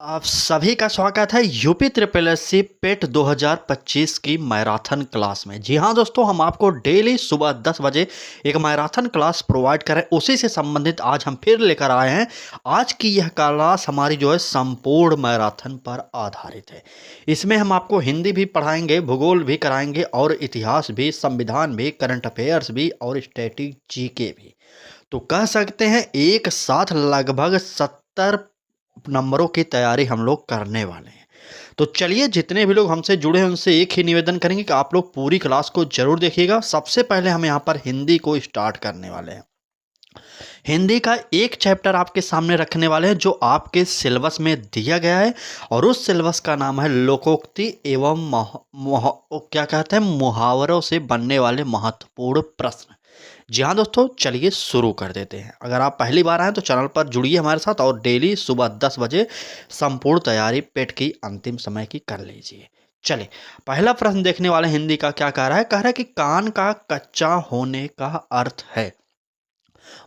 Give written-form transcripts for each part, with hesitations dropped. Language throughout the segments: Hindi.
आप सभी का स्वागत है यूपी ट्रिपल एस सी पेट 2025 की मैराथन क्लास में। जी हाँ दोस्तों, हम आपको डेली सुबह 10 बजे एक मैराथन क्लास प्रोवाइड करें, उसी से संबंधित आज हम फिर लेकर आए हैं। आज की यह क्लास हमारी जो है संपूर्ण मैराथन पर आधारित है। इसमें हम आपको हिंदी भी पढ़ाएंगे, भूगोल भी कराएंगे और इतिहास भी, संविधान भी, करंट अफेयर्स भी और स्टैटिक जीके भी। तो कह सकते हैं एक साथ लगभग 70 नंबरों की तैयारी हम लोग करने वाले हैं। तो चलिए, जितने भी लोग हमसे जुड़े हैं उनसे एक ही निवेदन करेंगे कि आप लोग पूरी क्लास को जरूर देखिएगा। सबसे पहले हम यहाँ पर हिंदी को स्टार्ट करने वाले हैं। हिंदी का एक चैप्टर आपके सामने रखने वाले हैं जो आपके सिलेबस में दिया गया है, और उस सिलेबस का नाम है लोकोक्ति एवं क्या कहते हैं, मुहावरों से बनने वाले महत्वपूर्ण प्रश्न। जी हाँ दोस्तों, चलिए शुरू कर देते हैं। अगर आप पहली बार आए तो चैनल पर जुड़िए हमारे साथ और डेली सुबह 10 बजे संपूर्ण तैयारी पेट की अंतिम समय की कर लीजिए। चलिए, पहला प्रश्न देखने वाले हिंदी का क्या कह रहा है। कह रहा है कि कान का कच्चा होने का अर्थ है।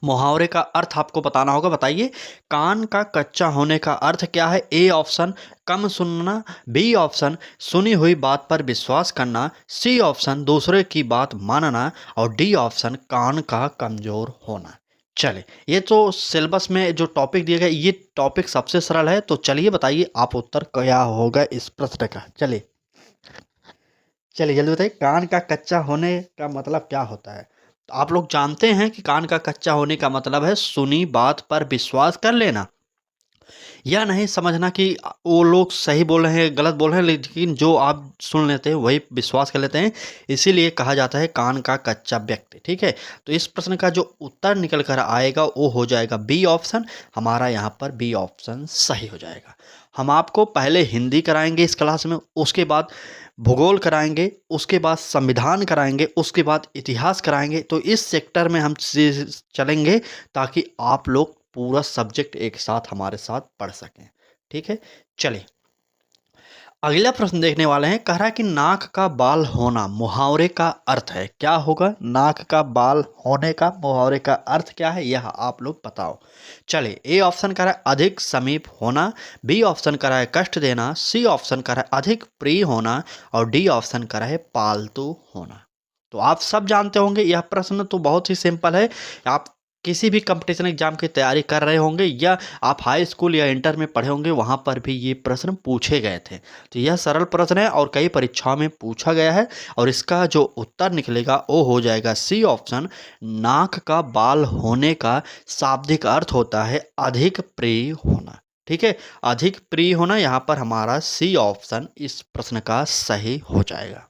मुहावरे का अर्थ आपको बताना होगा। बताइए, कान का कच्चा होने का अर्थ क्या है। ए ऑप्शन कम सुनना, बी ऑप्शन सुनी हुई बात पर विश्वास करना, सी ऑप्शन दूसरे की बात मानना और डी ऑप्शन कान का कमजोर होना। चलिए, ये तो सिलेबस में जो टॉपिक दिया गया ये टॉपिक सबसे सरल है। तो चलिए बताइए आप उत्तर क्या होगा इस प्रश्न का। चलिए चलिए जल्दी बताइए, कान का कच्चा होने का मतलब क्या होता है। तो आप लोग जानते हैं कि कान का कच्चा होने का मतलब है सुनी बात पर विश्वास कर लेना, या नहीं समझना कि वो लोग सही बोल रहे हैं गलत बोल रहे हैं, लेकिन जो आप सुन लेते हैं वही विश्वास कर लेते हैं। इसीलिए कहा जाता है कान का कच्चा व्यक्ति। ठीक है, तो इस प्रश्न का जो उत्तर निकल कर आएगा वो हो जाएगा बी ऑप्शन। हमारा यहाँ पर बी ऑप्शन सही हो जाएगा। हम आपको पहले हिंदी कराएंगे इस क्लास में, उसके बाद भूगोल कराएंगे, उसके बाद संविधान कराएंगे, उसके बाद इतिहास कराएंगे। तो इस सेक्टर में हम चलेंगे ताकि आप लोग पूरा सब्जेक्ट एक साथ हमारे साथ पढ़ सकें। ठीक है, चलिए अगला प्रश्न देखने वाले हैं। कह रहा है कि नाक का बाल होना मुहावरे का अर्थ है। क्या होगा नाक का बाल होने का मुहावरे का अर्थ क्या है, यह आप लोग बताओ। चलिए, ए ऑप्शन कह रहा है अधिक समीप होना, बी ऑप्शन कह रहा है कष्ट देना, सी ऑप्शन कह रहा है अधिक प्रिय होना और डी ऑप्शन कह रहा है पालतू होना। तो आप सब जानते होंगे यह प्रश्न तो बहुत ही सिंपल है। आप किसी भी कंपटीशन एग्जाम की तैयारी कर रहे होंगे या आप हाई स्कूल या इंटर में पढ़े होंगे, वहाँ पर भी ये प्रश्न पूछे गए थे। तो यह सरल प्रश्न है और कई परीक्षाओं में पूछा गया है, और इसका जो उत्तर निकलेगा वो हो जाएगा सी ऑप्शन। नाक का बाल होने का शाब्दिक अर्थ होता है अधिक प्रिय होना। ठीक है, अधिक प्रिय होना, यहाँ पर हमारा सी ऑप्शन इस प्रश्न का सही हो जाएगा।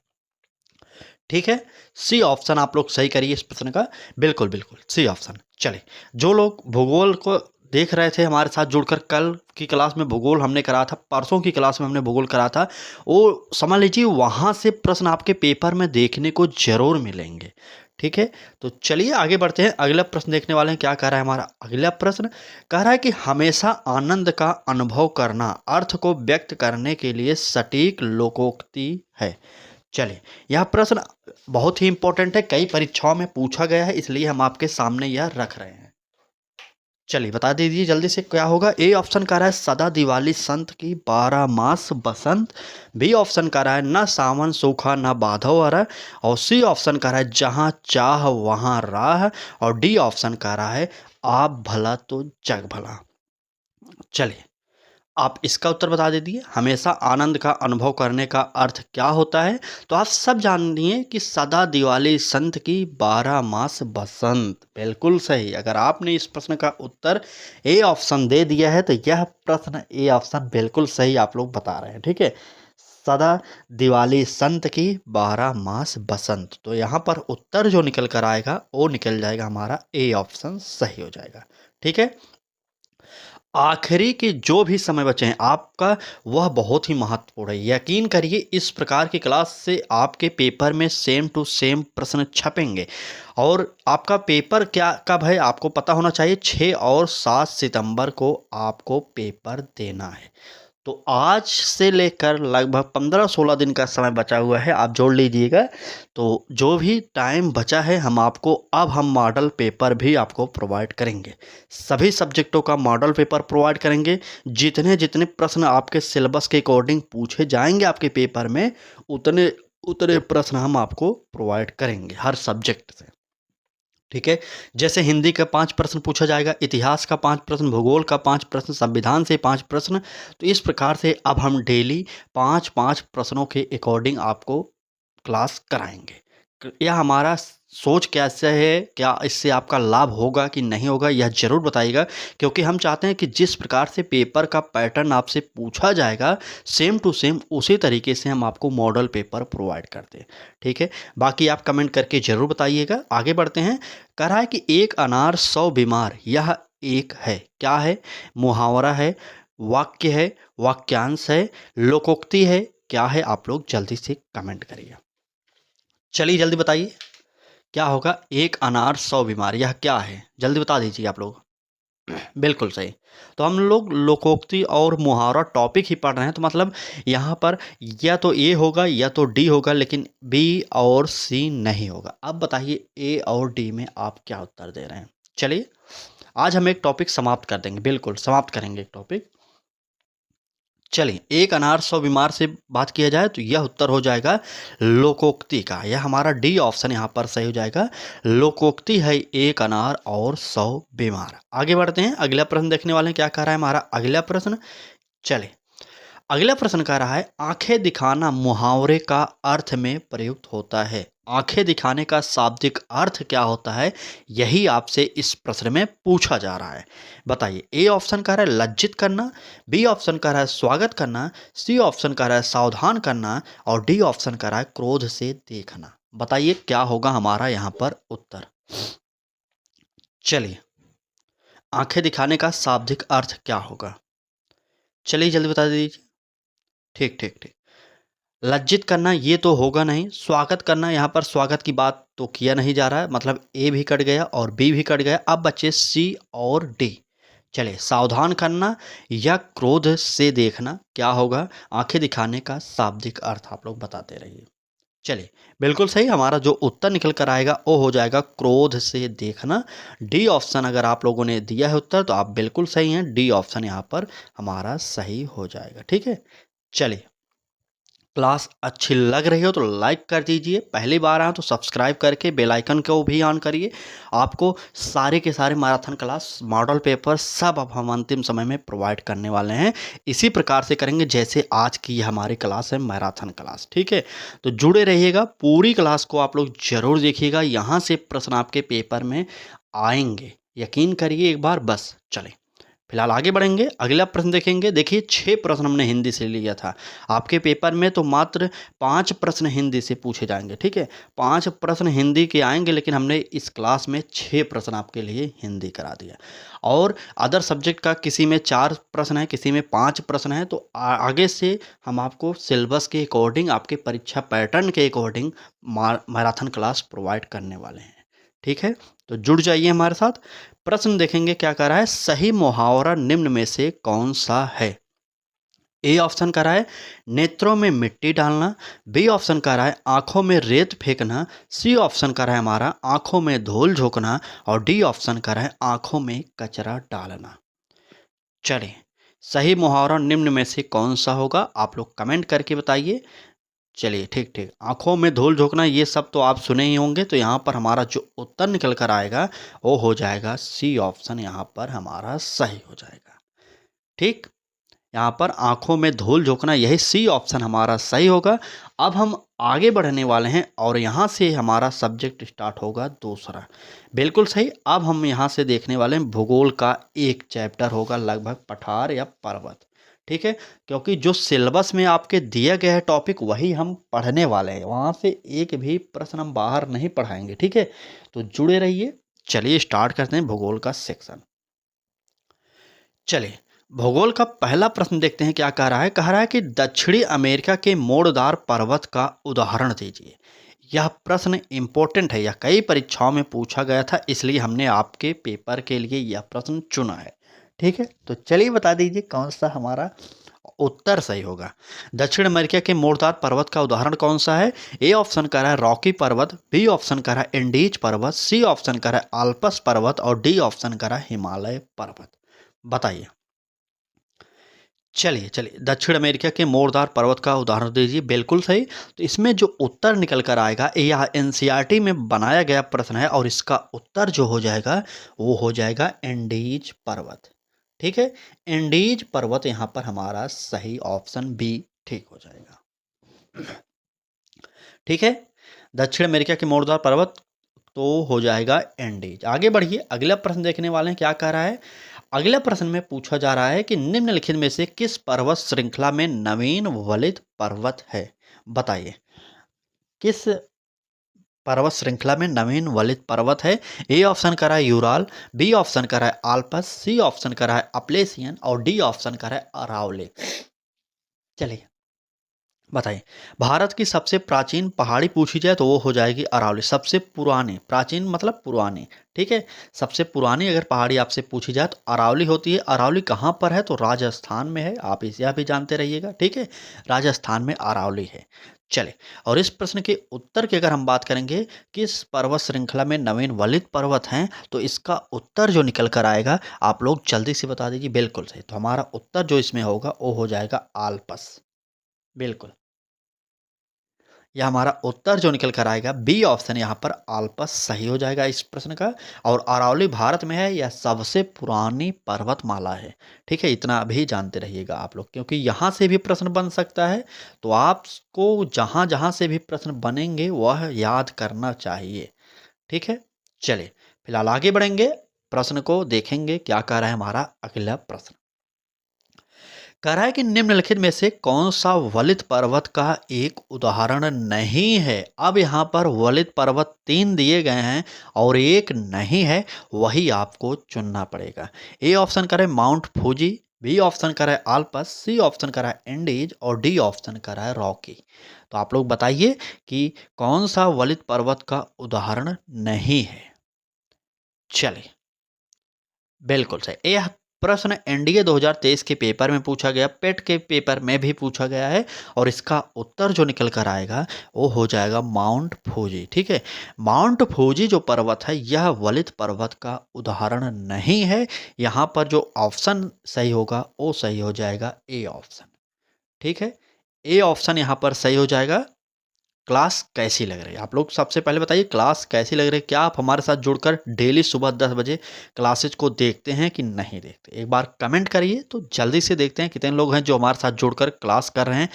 ठीक है, सी ऑप्शन आप लोग सही करिए इस प्रश्न का, बिल्कुल बिल्कुल सी ऑप्शन। चलिए, जो लोग भूगोल को देख रहे थे हमारे साथ जुड़कर, कल की क्लास में भूगोल हमने करा था, परसों की क्लास में हमने भूगोल करा था, वो समझ लीजिए वहाँ से प्रश्न आपके पेपर में देखने को जरूर मिलेंगे। ठीक है, तो चलिए आगे बढ़ते हैं। अगला प्रश्न देखने वाले हैं। क्या कह रहा है हमारा अगला प्रश्न। कह रहा है कि हमेशा आनंद का अनुभव करना अर्थ को व्यक्त करने के लिए सटीक लोकोक्ति है। चलिए, यह प्रश्न बहुत ही इंपॉर्टेंट है, कई परीक्षाओं में पूछा गया है, इसलिए हम आपके सामने यह रख रहे हैं। चलिए बता दीजिए जल्दी से क्या होगा। ए ऑप्शन कह रहा है सदा दिवाली संत की 12 मास बसंत, बी ऑप्शन कह रहा है न सावन सूखा न बाधो हरा और सी ऑप्शन कह रहा है जहाँ चाह वहाँ राह और डी ऑप्शन कह रहा है आप भला तो जग भला। चलिए, आप इसका उत्तर बता दीजिए। हमेशा आनंद का अनुभव करने का अर्थ क्या होता है। तो आप सब जानिए कि सदा दिवाली संत की 12 मास बसंत। बिल्कुल सही। अगर आपने इस प्रश्न का उत्तर ए ऑप्शन दे दिया है तो यह प्रश्न ए ऑप्शन बिल्कुल सही आप लोग बता रहे हैं। ठीक है, सदा दिवाली संत की 12 मास बसंत। तो यहाँ पर उत्तर जो निकल कर आएगा वो निकल जाएगा हमारा ए ऑप्शन सही हो जाएगा। ठीक है, आखिरी के जो भी समय बचे हैं आपका, वह बहुत ही महत्वपूर्ण है। यकीन करिए इस प्रकार की क्लास से आपके पेपर में सेम टू सेम प्रश्न छपेंगे। और आपका पेपर क्या कब है आपको पता होना चाहिए, 6 और 7 सितंबर को आपको पेपर देना है। तो आज से लेकर लगभग 15-16 दिन का समय बचा हुआ है, आप जोड़ लीजिएगा। तो जो भी टाइम बचा है हम मॉडल पेपर भी आपको प्रोवाइड करेंगे। सभी सब्जेक्टों का मॉडल पेपर प्रोवाइड करेंगे। जितने जितने प्रश्न आपके सिलेबस के अकॉर्डिंग पूछे जाएंगे आपके पेपर में, उतने उतने प्रश्न हम आपको प्रोवाइड करेंगे हर सब्जेक्ट से। ठीक है, जैसे हिंदी का 5 प्रश्न पूछा जाएगा, इतिहास का 5 प्रश्न, भूगोल का 5 प्रश्न, संविधान से 5 प्रश्न। तो इस प्रकार से अब हम डेली 5-5 प्रश्नों के अकॉर्डिंग आपको क्लास कराएंगे। यह हमारा सोच कैसे है, क्या इससे आपका लाभ होगा कि नहीं होगा, यह ज़रूर बताइएगा। क्योंकि हम चाहते हैं कि जिस प्रकार से पेपर का पैटर्न आपसे पूछा जाएगा, सेम टू सेम उसी तरीके से हम आपको मॉडल पेपर प्रोवाइड करते हैं। ठीक है, बाकी आप कमेंट करके ज़रूर बताइएगा। आगे बढ़ते हैं। कह रहा है कि एक अनार 100 बीमार, यह एक है, क्या है? मुहावरा है, वाक्य है, वाक्यांश है, लोकोक्ति है, क्या है? आप लोग जल्दी से कमेंट करिए। चलिए जल्दी बताइए, क्या होगा? एक अनार 100 बीमार, यह क्या है? जल्दी बता दीजिए आप लोग। बिल्कुल सही। तो हम लोग लोकोक्ति और मुहावरा टॉपिक ही पढ़ रहे हैं, तो मतलब यहाँ पर या तो ए होगा या तो डी होगा, लेकिन बी और सी नहीं होगा। अब बताइए ए और डी में आप क्या उत्तर दे रहे हैं? चलिए आज हम एक टॉपिक समाप्त कर देंगे, बिल्कुल समाप्त करेंगे एक टॉपिक। चलिए, एक अनार 100 बीमार से बात किया जाए तो यह उत्तर हो जाएगा लोकोक्ति का। यह हमारा डी ऑप्शन यहाँ पर सही हो जाएगा। लोकोक्ति है एक अनार और 100 बीमार। आगे बढ़ते हैं, अगला प्रश्न देखने वाले हैं। क्या कह रहा है हमारा अगला प्रश्न? चले, अगला प्रश्न कह रहा है आंखें दिखाना मुहावरे का अर्थ में प्रयुक्त होता है। आंखें दिखाने का शाब्दिक अर्थ क्या होता है, यही आपसे इस प्रश्न में पूछा जा रहा है। बताइए। ए ऑप्शन कह रहा है लज्जित करना, बी ऑप्शन कह रहा है स्वागत करना, सी ऑप्शन कह रहा है सावधान करना और डी ऑप्शन कह रहा है क्रोध से देखना। बताइए क्या होगा हमारा यहाँ पर उत्तर। चलिए, आंखें दिखाने का शाब्दिक अर्थ क्या होगा? चलिए जल्दी बता दीजिए। ठीक ठीक ठीक। लज्जित करना ये तो होगा नहीं। स्वागत करना, यहाँ पर स्वागत की बात तो किया नहीं जा रहा है, मतलब ए भी कट गया और बी भी कट गया। अब बचे सी और डी। चलिए, सावधान करना या क्रोध से देखना, क्या होगा? आंखें दिखाने का शाब्दिक अर्थ आप लोग बताते रहिए। चलिए, बिल्कुल सही। हमारा जो उत्तर निकल कर आएगा वो हो जाएगा क्रोध से देखना। डी ऑप्शन अगर आप लोगों ने दिया है उत्तर तो आप बिल्कुल सही हैं। डी ऑप्शन यहाँ पर हमारा सही हो जाएगा। ठीक है, चलिए, क्लास अच्छी लग रही हो तो लाइक कर दीजिए। पहली बार आए तो सब्सक्राइब करके बेल आइकन को भी ऑन करिए। आपको सारे के सारे मैराथन क्लास, मॉडल पेपर सब अब हम अंतिम समय में प्रोवाइड करने वाले हैं। इसी प्रकार से करेंगे जैसे आज की हमारी क्लास है, मैराथन क्लास। ठीक है, तो जुड़े रहिएगा। पूरी क्लास को आप लोग जरूर देखिएगा। यहाँ से प्रश्न आपके पेपर में आएंगे, यकीन करिए एक बार। बस चलें, फिलहाल आगे बढ़ेंगे। अगला प्रश्न देखेंगे। देखिए, 6 प्रश्न हमने हिंदी से लिया था। आपके पेपर में तो मात्र 5 प्रश्न हिंदी से पूछे जाएंगे। ठीक है, 5 प्रश्न हिंदी के आएंगे, लेकिन हमने इस क्लास में 6 प्रश्न आपके लिए हिंदी करा दिया। और अदर सब्जेक्ट का किसी में 4 प्रश्न है, किसी में 5 प्रश्न है। तो आगे से हम आपको सिलेबस के अकॉर्डिंग, आपके परीक्षा पैटर्न के अकॉर्डिंग मैराथन क्लास प्रोवाइड करने वाले हैं। ठीक है, तो जुड़ जाइए हमारे साथ। प्रश्न देखेंगे क्या कह रहा है। सही मुहावरा निम्न में से कौन सा है? ए ऑप्शन कह रहा है नेत्रों में मिट्टी डालना, बी ऑप्शन कह रहा है आंखों में रेत फेंकना, सी ऑप्शन कह रहा है हमारा आंखों में धूल झोंकना और डी ऑप्शन कह रहा है आंखों में कचरा डालना। चलिए, सही मुहावरा निम्न में से कौन सा होगा, आप लोग कमेंट करके बताइए। चलिए, ठीक ठीक। आंखों में धूल झोंकना ये सब तो आप सुने ही होंगे। तो यहाँ पर हमारा जो उत्तर निकल कर आएगा वो हो जाएगा सी ऑप्शन, यहाँ पर हमारा सही हो जाएगा। ठीक, यहाँ पर आंखों में धूल झोंकना, यही सी ऑप्शन हमारा सही होगा। अब हम आगे बढ़ने वाले हैं और यहाँ से हमारा सब्जेक्ट स्टार्ट होगा दूसरा। बिल्कुल सही। अब हम यहाँ से देखने वाले हैं भूगोल का एक चैप्टर होगा, लगभग पठार या पर्वत। ठीक है, क्योंकि जो सिलेबस में आपके दिया गया है टॉपिक वही हम पढ़ने वाले हैं। वहाँ से एक भी प्रश्न हम बाहर नहीं पढ़ाएंगे। ठीक है, तो जुड़े रहिए। चलिए स्टार्ट करते हैं भूगोल का सेक्शन। चलिए, भूगोल का पहला प्रश्न देखते हैं क्या कह रहा है। कह रहा है कि दक्षिणी अमेरिका के मोड़दार पर्वत का उदाहरण दीजिए। यह प्रश्न इंपॉर्टेंट है, यह कई परीक्षाओं में पूछा गया था, इसलिए हमने आपके पेपर के लिए यह प्रश्न चुना है। ठीक है, तो चलिए बता दीजिए कौन सा हमारा उत्तर सही होगा। दक्षिण अमेरिका के मोड़दार पर्वत का उदाहरण कौन सा है? ए ऑप्शन कह रहा है रॉकी पर्वत, बी ऑप्शन कह रहा है एंडीज पर्वत, सी ऑप्शन कह रहा है आल्पस पर्वत और डी ऑप्शन कह रहा है हिमालय पर्वत। बताइए। चलिए चलिए, दक्षिण अमेरिका के मोड़दार पर्वत का उदाहरण दीजिए। बिल्कुल सही। तो इसमें जो उत्तर निकल कर आएगा, यह एनसीईआरटी में बनाया गया प्रश्न है और इसका उत्तर जो हो जाएगा वो हो जाएगा एंडीज पर्वत। ठीक है, एंडीज पर्वत यहाँ पर हमारा सही ऑप्शन बी ठीक हो जाएगा। ठीक है, दक्षिण अमेरिका के मोड़दार पर्वत तो हो जाएगा एंडीज। आगे बढ़िए, अगला प्रश्न देखने वाले हैं क्या कह रहा है। अगला प्रश्न में पूछा जा रहा है कि निम्नलिखित में से किस पर्वत श्रृंखला में नवीन वलित पर्वत है? बताइए, किस पर्वत श्रृंखला में नवीन वलित पर्वत है? ए ऑप्शन करा है यूराल, बी ऑप्शन करा है आल्पस, सी ऑप्शन करा है अपलेशियन और डी ऑप्शन करा है अरावली। चलिए बताइए। भारत की सबसे प्राचीन पहाड़ी पूछी जाए तो वो हो जाएगी अरावली। सबसे पुरानी, प्राचीन मतलब पुरानी, ठीक है। सबसे पुरानी अगर पहाड़ी आपसे पूछी जाए तो अरावली होती है। अरावली कहाँ पर है? तो राजस्थान में है। आप इसे भी जानते रहिएगा, ठीक है। राजस्थान में अरावली है। चले, और इस प्रश्न के उत्तर की अगर हम बात करेंगे, किस पर्वत श्रृंखला में नवीन वलित पर्वत हैं, तो इसका उत्तर जो निकल कर आएगा आप लोग जल्दी से बता दीजिए। बिल्कुल सही। तो हमारा उत्तर जो इसमें होगा वो हो जाएगा आल्पस। बिल्कुल, यह हमारा उत्तर जो निकल कर आएगा बी ऑप्शन यहाँ पर आल्पस सही हो जाएगा इस प्रश्न का। और अरावली भारत में है, यह सबसे पुरानी पर्वतमाला है। ठीक है, इतना भी जानते रहिएगा आप लोग, क्योंकि यहाँ से भी प्रश्न बन सकता है। तो आपको जहाँ जहाँ से भी प्रश्न बनेंगे वह याद करना चाहिए। ठीक है, चलिए फिलहाल आगे बढ़ेंगे, प्रश्न को देखेंगे क्या कह रहा है हमारा अगला प्रश्न। कह रहा है कि निम्नलिखित में से कौन सा वलित पर्वत का एक उदाहरण नहीं है? अब यहाँ पर वलित पर्वत 3 दिए गए हैं और एक नहीं है, वही आपको चुनना पड़ेगा। ए ऑप्शन करें माउंट फूजी, बी ऑप्शन करें आल्पस, सी ऑप्शन करें एंडीज और डी ऑप्शन करें रॉकी। तो आप लोग बताइए कि कौन सा वलित पर्वत का उदाहरण नहीं है। चलिए, बिल्कुल सही। यह प्रश्न एनडीए 2023 के पेपर में पूछा गया, पेट के पेपर में भी पूछा गया है और इसका उत्तर जो निकल कर आएगा वो हो जाएगा माउंट फूजी। ठीक है, माउंट फूजी जो पर्वत है यह वलित पर्वत का उदाहरण नहीं है। यहाँ पर जो ऑप्शन सही होगा वो सही हो जाएगा ए ऑप्शन। ठीक है, ए ऑप्शन यहाँ पर सही हो जाएगा। क्लास कैसी लग रही है? आप लोग सबसे पहले बताइए, क्लास कैसी लग रही है? क्या आप हमारे साथ जुड़कर डेली सुबह 10 बजे क्लासेज को देखते हैं कि नहीं देखते? एक बार कमेंट करिए तो जल्दी से देखते हैं कितने लोग हैं जो हमारे साथ जुड़कर क्लास कर रहे हैं।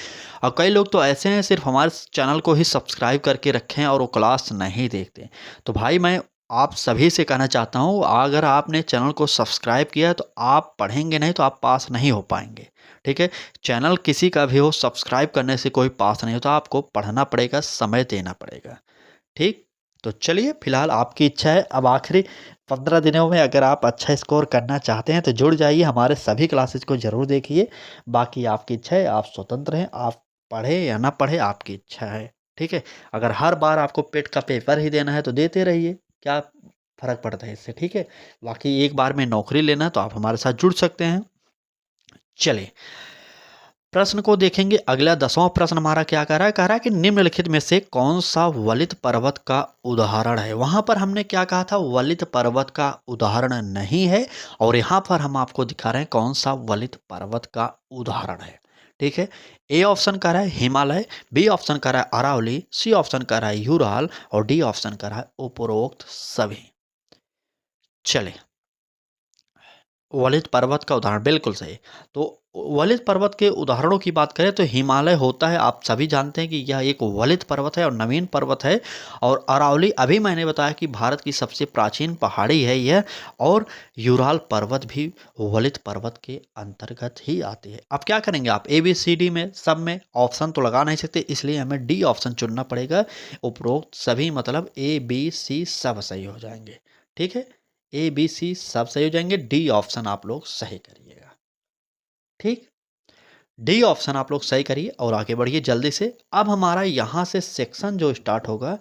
और कई लोग तो ऐसे हैं सिर्फ हमारे चैनल को ही सब्सक्राइब करके रखें और वो क्लास नहीं देखते। तो भाई मैं आप सभी से कहना चाहता हूँ, अगर आपने चैनल को सब्सक्राइब किया तो आप पढ़ेंगे नहीं तो आप पास नहीं हो पाएंगे। ठीक है, चैनल किसी का भी हो, सब्सक्राइब करने से कोई पास नहीं होता, आपको पढ़ना पड़ेगा, समय देना पड़ेगा। ठीक, तो चलिए फिलहाल आपकी इच्छा है। अब आखिरी 15 दिनों में अगर आप अच्छा स्कोर करना चाहते हैं तो जुड़ जाइए, हमारे सभी क्लासेज को ज़रूर देखिए। बाकी आपकी इच्छा है, आप स्वतंत्र हैं, आप पढ़े या ना पढ़े आपकी इच्छा है। ठीक है, अगर हर बार आपको पेट का पेपर ही देना है तो देते रहिए, क्या फ़र्क पड़ता है इससे। ठीक है, बाकी एक बार में नौकरी लेना है तो आप हमारे साथ जुड़ सकते हैं। चलिए प्रश्न को देखेंगे। अगला 10वां प्रश्न हमारा क्या कह रहा है कि निम्नलिखित में से कौन सा वलित पर्वत का उदाहरण है? वहां पर हमने क्या कहा था? वलित पर्वत का उदाहरण नहीं है। और यहाँ पर हम आपको दिखा रहे हैं कौन सा वलित पर्वत का उदाहरण है। ठीक है, ए ऑप्शन कह रहा है हिमालय, बी ऑप्शन कह रहा है अरावली, सी ऑप्शन कह रहा है यूराल और डी ऑप्शन कह रहा है उपरोक्त सभी। चले, वलित पर्वत का उदाहरण बिल्कुल सही। तो वलित पर्वत के उदाहरणों की बात करें तो हिमालय होता है, आप सभी जानते हैं कि यह एक वलित पर्वत है और नवीन पर्वत है। और अरावली अभी मैंने बताया कि भारत की सबसे प्राचीन पहाड़ी है यह। और यूराल पर्वत भी वलित पर्वत के अंतर्गत ही आती है। अब क्या करेंगे आप? ए बी सी डी में सब में ऑप्शन तो लगा नहीं सकते, इसलिए हमें डी ऑप्शन चुनना पड़ेगा। उपरोक्त सभी मतलब ए बी सी सब सही हो जाएंगे। ठीक है, ए बी सी सब सही हो जाएंगे, डी ऑप्शन आप लोग सही करिएगा। ठीक, डी ऑप्शन आप लोग सही करिए और आगे बढ़िए जल्दी से। अब हमारा यहाँ से सेक्शन जो स्टार्ट होगा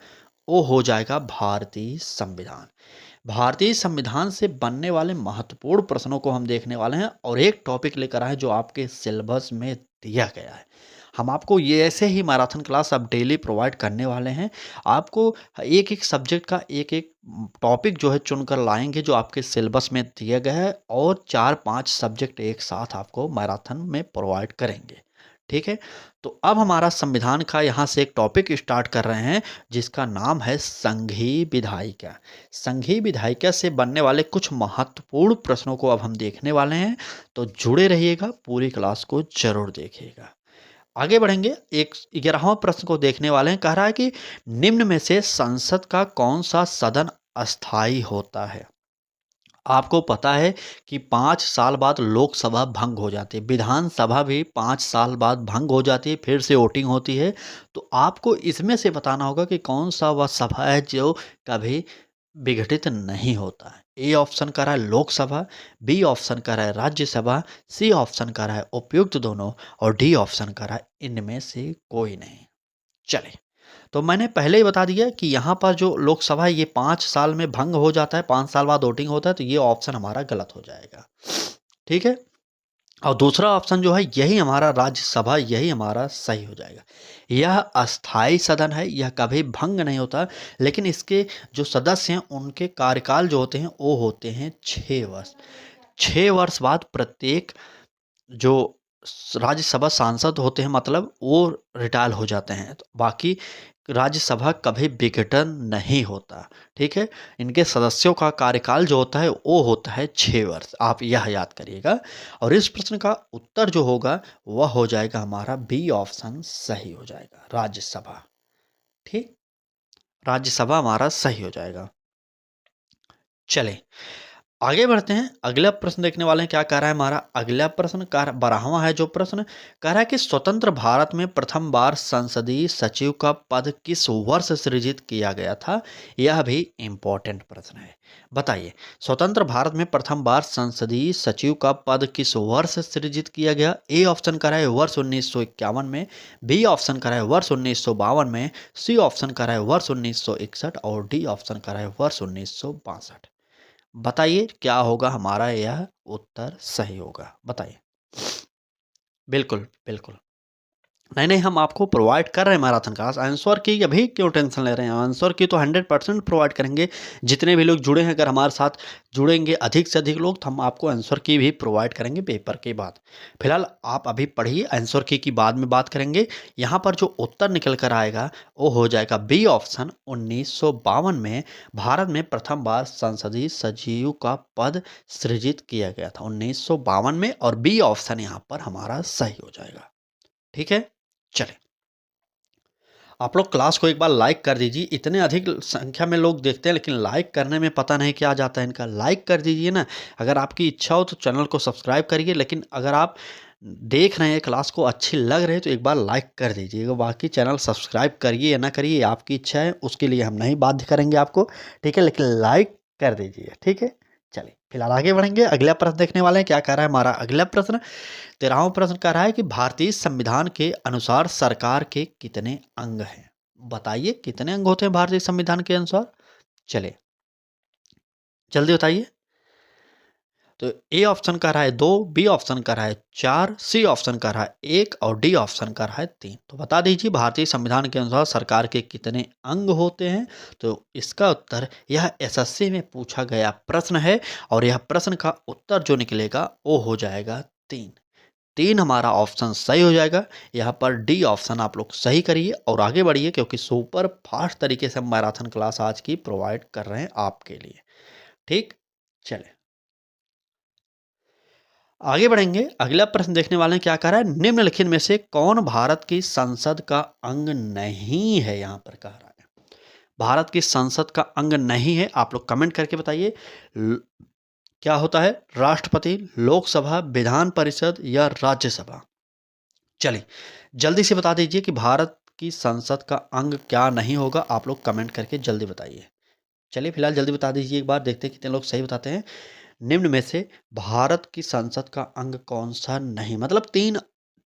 वो हो जाएगा भारतीय संविधान। भारतीय संविधान से बनने वाले महत्वपूर्ण प्रश्नों को हम देखने वाले हैं और एक टॉपिक लेकर आए जो आपके सिलेबस में दिया गया है। हम आपको ये ऐसे ही मैराथन क्लास अब डेली प्रोवाइड करने वाले हैं। आपको एक-एक सब्जेक्ट का एक-एक टॉपिक जो है चुनकर लाएँगे जो आपके सिलेबस में दिया गया है और 4-5 सब्जेक्ट एक साथ आपको मैराथन में प्रोवाइड करेंगे। ठीक है? तो अब हमारा संविधान का यहाँ से एक टॉपिक स्टार्ट कर रहे हैं जिसका नाम है संघीय विधायिका। संघीय विधायिका से बनने वाले कुछ महत्वपूर्ण प्रश्नों को अब हम देखने वाले हैं, तो जुड़े रहिएगा, पूरी क्लास को ज़रूर देखिएगा। आगे बढ़ेंगे, एक 11वां प्रश्न को देखने वाले हैं। कह रहा है कि निम्न में से संसद का कौन-सा सदन अस्थायी होता है? आपको पता है कि 5 साल बाद लोकसभा भंग हो जाती है, विधानसभा भी 5 साल बाद भंग हो जाती है, फिर से वोटिंग होती है। तो आपको इसमें से बताना होगा कि कौन-सा वह सभा है जो कभी विघटित नहीं होता है। ए ऑप्शन कर रहा है लोकसभा, बी ऑप्शन कर रहा है राज्यसभा, सी ऑप्शन कर रहा है उपयुक्त दोनों और डी ऑप्शन कर रहा है इनमें से कोई नहीं। चलें, तो मैंने पहले ही बता दिया कि यहाँ पर जो लोकसभा है ये 5 साल में भंग हो जाता है, 5 साल बाद वोटिंग होता है, तो ये ऑप्शन हमारा गलत हो जाएगा। ठीक है? और दूसरा ऑप्शन जो है यही हमारा राज्यसभा, यही हमारा सही हो जाएगा। यह अस्थायी सदन है, यह कभी भंग नहीं होता, लेकिन इसके जो सदस्य हैं उनके कार्यकाल जो होते हैं वो होते हैं 6 वर्ष। 6 वर्ष बाद प्रत्येक जो राज्यसभा सांसद होते हैं मतलब वो रिटायर हो जाते हैं, तो बाकी राज्यसभा कभी विघटन नहीं होता। ठीक है? इनके सदस्यों का कार्यकाल जो होता है वो होता है 6 वर्ष, आप यह याद करिएगा। और इस प्रश्न का उत्तर जो होगा वह हो जाएगा हमारा बी ऑप्शन सही हो जाएगा, राज्यसभा। ठीक, राज्यसभा हमारा सही हो जाएगा। चलें, आगे बढ़ते हैं, अगला प्रश्न देखने वाले हैं। क्या कह रहा है हमारा अगला प्रश्न? 12वां है जो प्रश्न, कह रहा है कि स्वतंत्र भारत में प्रथम बार संसदीय सचिव का पद किस वर्ष सृजित किया गया था? यह भी इम्पोर्टेंट प्रश्न है। बताइए, स्वतंत्र भारत में प्रथम बार संसदीय सचिव का पद किस वर्ष सृजित किया गया? ए ऑप्शन कह रहा है वर्ष 1951 में, बी ऑप्शन कह रहा है वर्ष 1952 में, सी ऑप्शन कह रहा है वर्ष 1961 और डी ऑप्शन कह रहा है वर्ष 1962। बताइए क्या होगा हमारा यह उत्तर सही होगा? बताइए। बिल्कुल, बिल्कुल। नहीं, नहीं, हम आपको प्रोवाइड कर रहे हैं मैराथन क्लास। आंसर की अभी क्यों टेंशन ले रहे हैं? आंसर की तो 100% प्रोवाइड करेंगे। जितने भी लोग जुड़े हैं, अगर हमारे साथ जुड़ेंगे अधिक से अधिक लोग, तो हम आपको आंसर की भी प्रोवाइड करेंगे पेपर के बाद। फिलहाल आप अभी पढ़िए, आंसर की बाद में बात करेंगे। यहाँ पर जो उत्तर निकल कर आएगा वो हो जाएगा बी ऑप्शन। 1952 में भारत में प्रथम बार संसदीय सचिव का पद सृजित किया गया था, 1952 में, और बी ऑप्शन यहाँ पर हमारा सही हो जाएगा। ठीक है? चलें, आप लोग क्लास को एक बार लाइक कर दीजिए। इतने अधिक संख्या में लोग देखते हैं लेकिन लाइक करने में पता नहीं क्या जाता है इनका। लाइक कर दीजिए ना। अगर आपकी इच्छा हो तो चैनल को सब्सक्राइब करिए, लेकिन अगर आप देख रहे हैं क्लास को अच्छी लग रही है तो एक बार लाइक कर दीजिएगा। बाकी चैनल सब्सक्राइब करिए या ना करिए, आपकी इच्छा है, उसके लिए हम नहीं बाध्य करेंगे आपको। ठीक है, लेकिन लाइक कर दीजिए। ठीक है, चलिए फिलहाल आगे बढ़ेंगे, अगला प्रश्न देखने वाले हैं। क्या कह रहा है हमारा अगला प्रश्न? 13वां प्रश्न कह रहा है कि भारतीय संविधान के अनुसार सरकार के कितने अंग हैं? बताइए कितने अंग होते हैं भारतीय संविधान के अनुसार? चलिए जल्दी बताइए। तो ए ऑप्शन कह रहा है 2, बी ऑप्शन कह रहा है 4, सी ऑप्शन कह रहा है 1 और डी ऑप्शन कह रहा है 3। तो बता दीजिए भारतीय संविधान के अनुसार सरकार के कितने अंग होते हैं? तो इसका उत्तर, यह एसएससी में पूछा गया प्रश्न है और यह प्रश्न का उत्तर जो निकलेगा वो हो जाएगा 3। 3 हमारा ऑप्शन सही हो जाएगा। यहाँ पर डी ऑप्शन आप लोग सही करिए और आगे बढ़िए, क्योंकि सुपर फास्ट तरीके से हम मैराथन क्लास आज की प्रोवाइड कर रहे हैं आपके लिए। ठीक, चले आगे बढ़ेंगे, अगला प्रश्न देखने वाले हैं। क्या कह रहा है? निम्नलिखित में से कौन भारत की संसद का अंग नहीं है? यहाँ पर कह रहा है भारत की संसद का अंग नहीं है। आप लोग कमेंट करके बताइए क्या होता है? राष्ट्रपति, लोकसभा, विधान परिषद या राज्यसभा? चलिए जल्दी से बता दीजिए कि भारत की संसद का अंग क्या नहीं होगा। आप लोग कमेंट करके जल्दी बताइए। चलिए फिलहाल जल्दी बता दीजिए, एक बार देखते हैं कितने लोग सही बताते हैं। निम्न में से भारत की संसद का अंग कौन सा नहीं, मतलब 3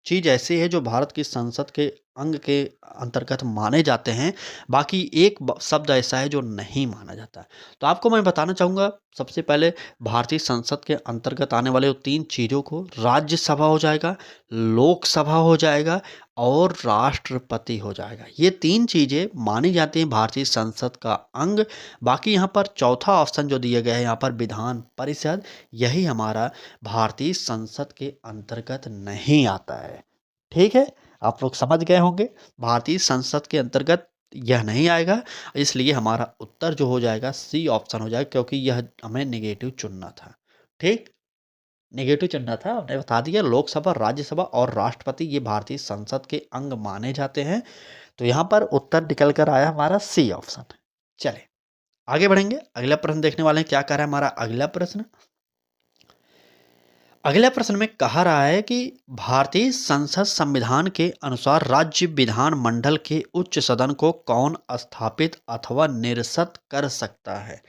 चीज ऐसी है जो भारत की संसद के अंग के अंतर्गत माने जाते हैं, बाकी एक शब्द ऐसा है जो नहीं माना जाता। तो आपको मैं बताना चाहूँगा, सबसे पहले भारतीय संसद के अंतर्गत आने वाले 3 चीज़ों को राज्यसभा हो जाएगा, लोकसभा हो जाएगा और राष्ट्रपति हो जाएगा। ये 3 चीज़ें मानी जाती हैं भारतीय संसद का अंग। बाकी यहाँ पर चौथा ऑप्शन जो दिया गया है यहाँ पर विधान परिषद, यही हमारा भारतीय संसद के अंतर्गत नहीं आता है। ठीक है? आप लोग समझ गए होंगे, भारतीय संसद के अंतर्गत यह नहीं आएगा, इसलिए हमारा उत्तर जो हो जाएगा सी ऑप्शन हो जाएगा, क्योंकि यह हमें नेगेटिव चुनना था। ठीक? नेगेटिव चुनना था, हमने बता दिया लोकसभा, राज्यसभा और राष्ट्रपति ये भारतीय संसद के अंग माने जाते हैं। तो यहाँ पर उत्तर निकल कर आया हमारा सी ऑप्शन। चलिए आगे बढ़ेंगे, अगला प्रश्न देखने वाले हैं। क्या कह रहा है हमारा अगला प्रश्न? अगले प्रश्न में कहा रहा है कि भारतीय संसद संविधान के अनुसार राज्य विधानमंडल के उच्च सदन को कौन स्थापित अथवा निरस्त कर सकता है।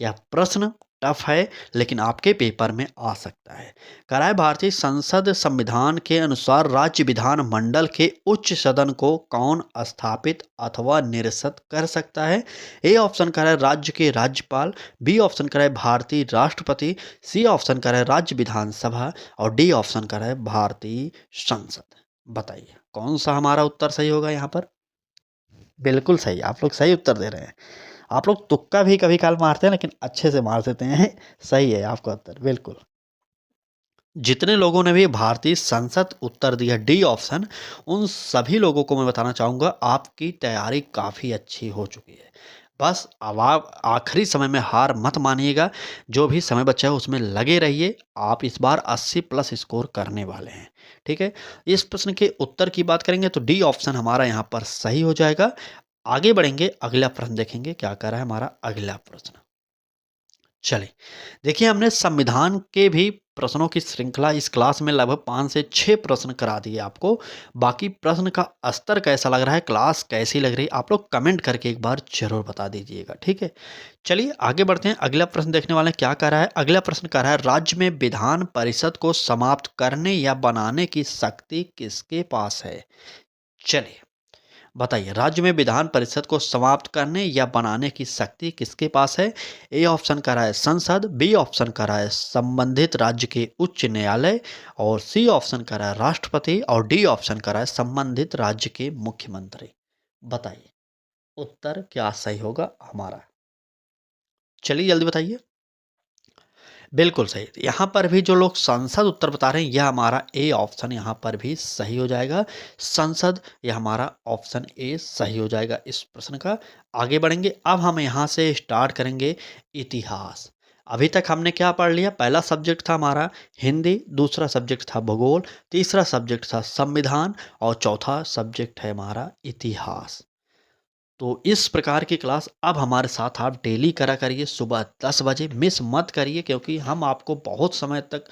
यह प्रश्न टफ है, लेकिन आपके पेपर में आ सकता है। कह रहा है भारतीय संसद संविधान के अनुसार राज्य विधानमंडल के उच्च सदन को कौन स्थापित अथवा निरस्त कर सकता है। ए ऑप्शन कह रहा है राज्य के राज्यपाल, बी ऑप्शन कह रहा है भारतीय राष्ट्रपति, सी ऑप्शन कर रहा है राज्य विधानसभा और डी ऑप्शन कर रहा है भारतीय संसद। बताइए कौन सा हमारा उत्तर सही होगा यहाँ पर? बिल्कुल सही, आप लोग सही उत्तर दे रहे हैं। आप लोग तुक्का भी कभी काल मारते हैं, लेकिन अच्छे से मार देते हैं। सही है आपका उत्तर, बिल्कुल। जितने लोगों ने भी भारतीय संसद उत्तर दिया डी ऑप्शन, उन सभी लोगों को मैं बताना चाहूँगा आपकी तैयारी काफ़ी अच्छी हो चुकी है। बस अब आप आखिरी समय में हार मत मानिएगा, जो भी समय बचा है उसमें लगे रहिए। आप इस बार 80 प्लस स्कोर करने वाले हैं। ठीक है? इस प्रश्न के उत्तर की बात करेंगे तो डी ऑप्शन हमारा यहाँ पर सही हो जाएगा। आगे बढ़ेंगे, अगला प्रश्न देखेंगे क्या कर रहा है हमारा अगला प्रश्न। चलिए देखिए, हमने संविधान के भी प्रश्नों की श्रृंखला इस क्लास में लगभग 5 से 6 प्रश्न करा दिए आपको। बाकी प्रश्न का स्तर कैसा लग रहा है, क्लास कैसी लग रही है, आप लोग कमेंट करके एक बार जरूर बता दीजिएगा। ठीक है, चलिए आगे बढ़ते हैं। अगला प्रश्न देखने वाले हैं, क्या कह रहा है अगला प्रश्न? कह रहा है राज्य में विधान परिषद को समाप्त करने या बनाने की शक्ति किसके पास है। चलिए बताइए, राज्य में विधान परिषद को समाप्त करने या बनाने की शक्ति किसके पास है। ए ऑप्शन करा है संसद, बी ऑप्शन करा है संबंधित राज्य के उच्च न्यायालय और सी ऑप्शन करा है राष्ट्रपति और डी ऑप्शन करा है संबंधित राज्य के मुख्यमंत्री। बताइए उत्तर क्या सही होगा हमारा? चलिए जल्दी बताइए। बिल्कुल सही। यहाँ पर भी जो लोग संसद उत्तर बता रहे हैं, यह हमारा ए ऑप्शन यहाँ पर भी सही हो जाएगा। संसद, यह हमारा ऑप्शन ए सही हो जाएगा इस प्रश्न का। आगे बढ़ेंगे, अब हम यहाँ से स्टार्ट करेंगे इतिहास। अभी तक हमने क्या पढ़ लिया? पहला सब्जेक्ट था हमारा हिंदी, दूसरा सब्जेक्ट था भूगोल, तीसरा सब्जेक्ट था संविधान और चौथा सब्जेक्ट है हमारा इतिहास। तो इस प्रकार की क्लास अब हमारे साथ आप डेली करा करिए, सुबह 10 बजे मिस मत करिए, क्योंकि हम आपको बहुत समय तक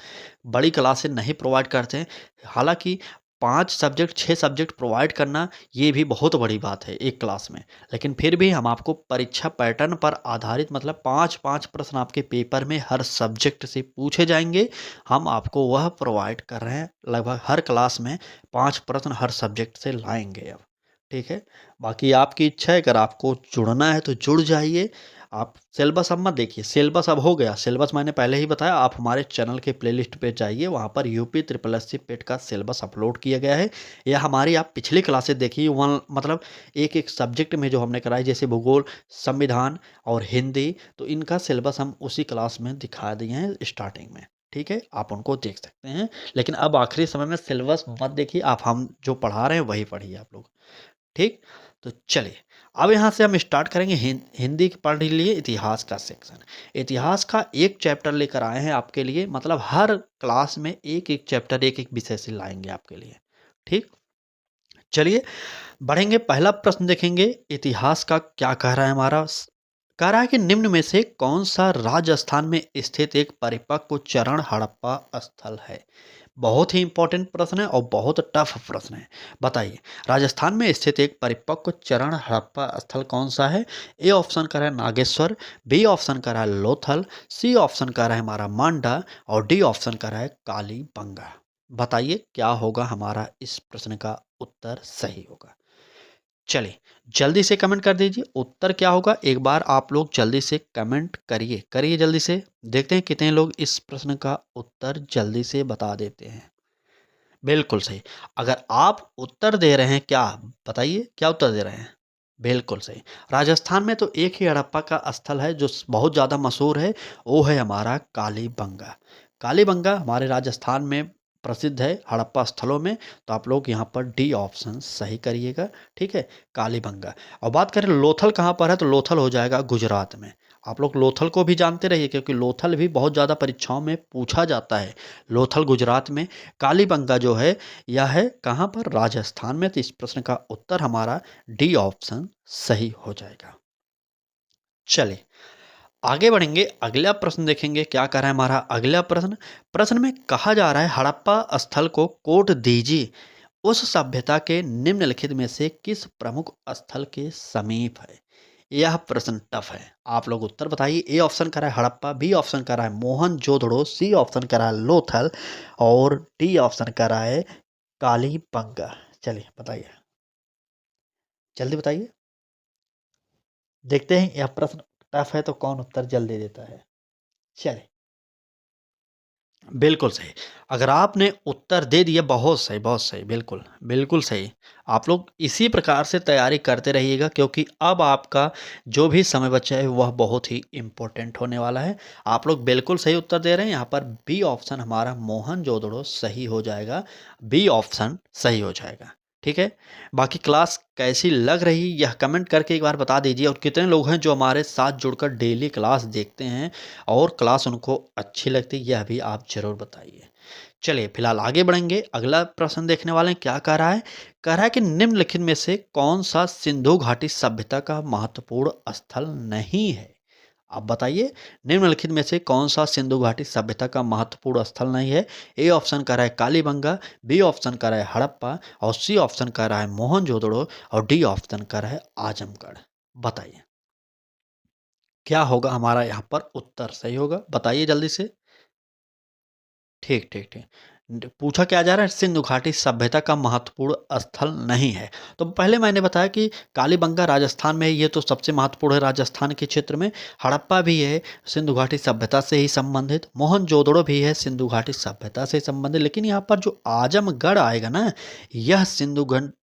बड़ी क्लासें नहीं प्रोवाइड करते हैं। हालांकि 5 सब्जेक्ट 6 सब्जेक्ट प्रोवाइड करना ये भी बहुत बड़ी बात है एक क्लास में, लेकिन फिर भी हम आपको परीक्षा पैटर्न पर आधारित मतलब 5-5 प्रश्न आपके पेपर में हर सब्जेक्ट से पूछे जाएंगे, हम आपको वह प्रोवाइड कर रहे हैं। लगभग हर क्लास में 5 प्रश्न हर सब्जेक्ट से लाएंगे अब। ठीक है, बाकी आपकी इच्छा है, अगर आपको जुड़ना है तो जुड़ जाइए। आप सिलेबस अब मत देखिए, सिलेबस अब हो गया। सिलेबस मैंने पहले ही बताया, आप हमारे चैनल के प्लेलिस्ट पे जाइए, वहाँ पर यूपी ट्रिपल एस सी पेट का सिलेबस अपलोड किया गया है। या हमारी आप पिछली क्लासेस देखिए, वन मतलब एक एक सब्जेक्ट में जो हमने कराई, जैसे भूगोल, संविधान और हिंदी, तो इनका सिलेबस हम उसी क्लास में दिखा दिए हैं स्टार्टिंग में। ठीक है, आप उनको देख सकते हैं। लेकिन अब आखिरी समय में सिलेबस मत देखिए, आप हम जो पढ़ा रहे हैं वही पढ़िए आप लोग। ठीक, तो चलिए अब यहाँ से हम स्टार्ट करेंगे हिंदी पढ़ लिए इतिहास का सेक्शन। इतिहास का एक चैप्टर लेकर आए हैं आपके लिए, मतलब हर क्लास में एक एक चैप्टर एक एक विषय से लाएंगे आपके लिए। ठीक, चलिए बढ़ेंगे। पहला प्रश्न देखेंगे, इतिहास का क्या कह रहा है हमारा। कह रहा है कि निम्न में से कौन सा राजस्थान में स्थित एक परिपक्व चरण हड़प्पा स्थल है। बहुत ही इंपॉर्टेंट प्रश्न है और बहुत टफ प्रश्न है। बताइए राजस्थान में स्थित एक परिपक्व चरण हड़प्पा स्थल कौन सा है। ए ऑप्शन का है नागेश्वर, बी ऑप्शन का है लोथल, सी ऑप्शन का है हमारा मांडा और डी ऑप्शन का है कालीबंगा। बताइए क्या होगा हमारा इस प्रश्न का उत्तर सही होगा। चलिए, जल्दी से कमेंट कर दीजिए उत्तर क्या होगा। एक बार आप लोग जल्दी से कमेंट करिए, करिए जल्दी से। देखते हैं कितने लोग इस प्रश्न का उत्तर जल्दी से बता देते हैं। बिल्कुल सही। अगर आप उत्तर दे रहे हैं क्या, बताइए क्या उत्तर दे रहे हैं? बिल्कुल सही। राजस्थान में तो एक ही हड़प्पा का स्थल है जो बहुत ज़्यादा मशहूर है, वो है हमारा कालीबंगा। कालीबंगा हमारे राजस्थान में प्रसिद्ध है हड़प्पा स्थलों में। तो आप लोग यहाँ पर डी ऑप्शन सही करिएगा, ठीक है, कालीबंगा। और बात करें लोथल कहाँ पर है, तो लोथल हो जाएगा गुजरात में। आप लोग लोथल को भी जानते रहिए क्योंकि लोथल भी बहुत ज़्यादा परीक्षाओं में पूछा जाता है। लोथल गुजरात में, कालीबंगा जो है यह है कहाँ पर, राजस्थान में। तो इस प्रश्न का उत्तर हमारा डी ऑप्शन सही हो जाएगा। चलिए आगे बढ़ेंगे, अगला प्रश्न देखेंगे क्या कह रहा है हमारा अगला प्रश्न। प्रश्न में कहा जा रहा है हड़प्पा स्थल को कोट दीजिए उस सभ्यता के निम्नलिखित में से किस प्रमुख स्थल के समीप है। यह प्रश्न टफ है, आप लोग उत्तर बताइए। ए ऑप्शन करा है हड़प्पा, बी ऑप्शन करा है मोहनजोदड़ो, सी ऑप्शन करा है लोथल और डी ऑप्शन करा है कालीबंगा। चलिए बताइए, जल्दी बताइए। देखते हैं यह प्रश्न टफ है तो कौन उत्तर जल्दी देता है। चलिए, बिल्कुल सही। अगर आपने उत्तर दे दिया, बहुत सही, बहुत सही, बिल्कुल, बिल्कुल सही। आप लोग इसी प्रकार से तैयारी करते रहिएगा क्योंकि अब आपका जो भी समय बचा है वह बहुत ही इम्पोर्टेंट होने वाला है। आप लोग बिल्कुल सही उत्तर दे रहे हैं। यहाँ पर बी ऑप्शन हमारा मोहनजोदड़ो सही हो जाएगा, बी ऑप्शन सही हो जाएगा, ठीक है। बाकी क्लास कैसी लग रही यह कमेंट करके एक बार बता दीजिए। और कितने लोग हैं जो हमारे साथ जुड़कर डेली क्लास देखते हैं और क्लास उनको अच्छी लगती है, यह भी आप ज़रूर बताइए। चलिए फिलहाल आगे बढ़ेंगे, अगला प्रश्न देखने वाले हैं क्या कह रहा है। कह रहा है कि निम्नलिखित में से कौन सा सिंधु घाटी सभ्यता का महत्वपूर्ण स्थल नहीं है। आप बताइए निम्नलिखित में से कौन सा सिंधु घाटी सभ्यता का महत्वपूर्ण स्थल नहीं है। ए ऑप्शन कह रहा है कालीबंगा, बी ऑप्शन कह रहा है हड़प्पा और सी ऑप्शन कह रहा है मोहनजोदड़ो और डी ऑप्शन कह रहा है आजमगढ़। बताइए क्या होगा हमारा यहाँ पर उत्तर, सही होगा, बताइए जल्दी से। ठीक, ठीक, ठीक। पूछा क्या जा रहा है, सिंधु घाटी सभ्यता का महत्वपूर्ण स्थल नहीं है। तो पहले मैंने बताया कि कालीबंगा राजस्थान में है, ये तो सबसे महत्वपूर्ण है राजस्थान के क्षेत्र में। हड़प्पा भी है सिंधु घाटी सभ्यता से ही संबंधित, मोहनजोदड़ो भी है सिंधु घाटी सभ्यता से संबंधित। लेकिन यहाँ पर जो आजमगढ़ आएगा ना, यह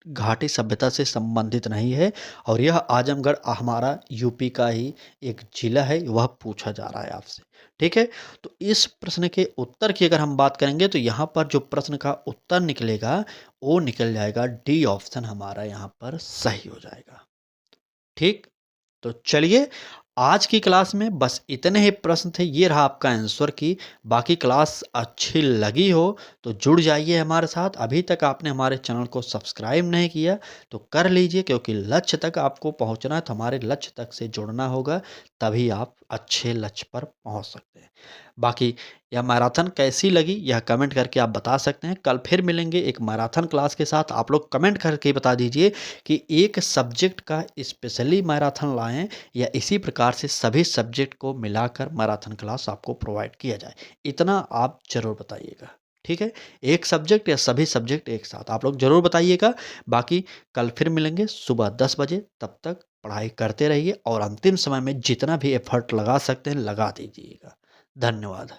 घाटी सभ्यता से संबंधित नहीं है। और यह आजमगढ़ हमारा यूपी का ही एक जिला है, वह पूछा जा रहा है आपसे, ठीक है। तो इस प्रश्न के उत्तर की अगर हम बात करेंगे तो यहाँ पर जो प्रश्न का उत्तर निकलेगा वो निकल जाएगा डी ऑप्शन हमारा यहाँ पर सही हो जाएगा, ठीक। तो चलिए आज की क्लास में बस इतने ही प्रश्न थे, ये रहा आपका आंसर की। बाकी क्लास अच्छी लगी हो तो जुड़ जाइए हमारे साथ। अभी तक आपने हमारे चैनल को सब्सक्राइब नहीं किया तो कर लीजिए क्योंकि लक्ष्य तक आपको पहुंचना है तो हमारे लक्ष्य तक से जुड़ना होगा, तभी आप अच्छे लक्ष्य पर पहुंच सकते हैं। बाकी यह मैराथन कैसी लगी यह कमेंट करके आप बता सकते हैं। कल फिर मिलेंगे एक मैराथन क्लास के साथ। आप लोग कमेंट करके बता दीजिए कि एक सब्जेक्ट का स्पेशली मैराथन लाएं या इसी प्रकार से सभी सब्जेक्ट को मिलाकर मैराथन क्लास आपको प्रोवाइड किया जाए, इतना आप जरूर बताइएगा, ठीक है। एक सब्जेक्ट या सभी सब्जेक्ट एक साथ आप लोग जरूर बताइएगा। बाकी कल फिर मिलेंगे सुबह 10 बजे, तब तक पढ़ाई करते रहिए और अंतिम समय में जितना भी एफर्ट लगा सकते हैं लगा दीजिएगा। धन्यवाद।